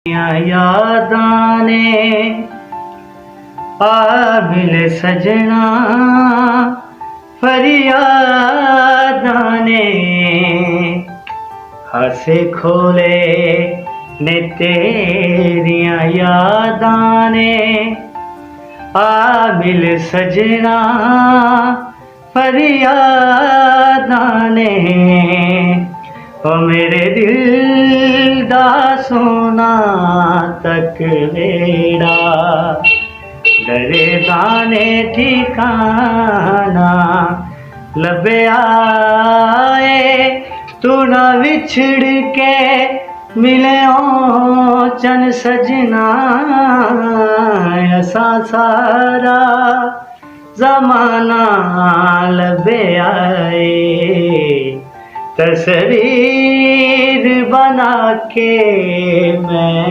यादां ने आ मिले सजना फरियादां ने हसे खोले ने तेरियां यादां ने आ मिले सजना फरियादां ने ओ मेरे दिल दा सोना तक वेड़ा डरे दाने ठिकाना लभया ए तू ना विछड़ के मिले ओ चन सजना असा सारा जमाना लभया तस्वीर बना के मैं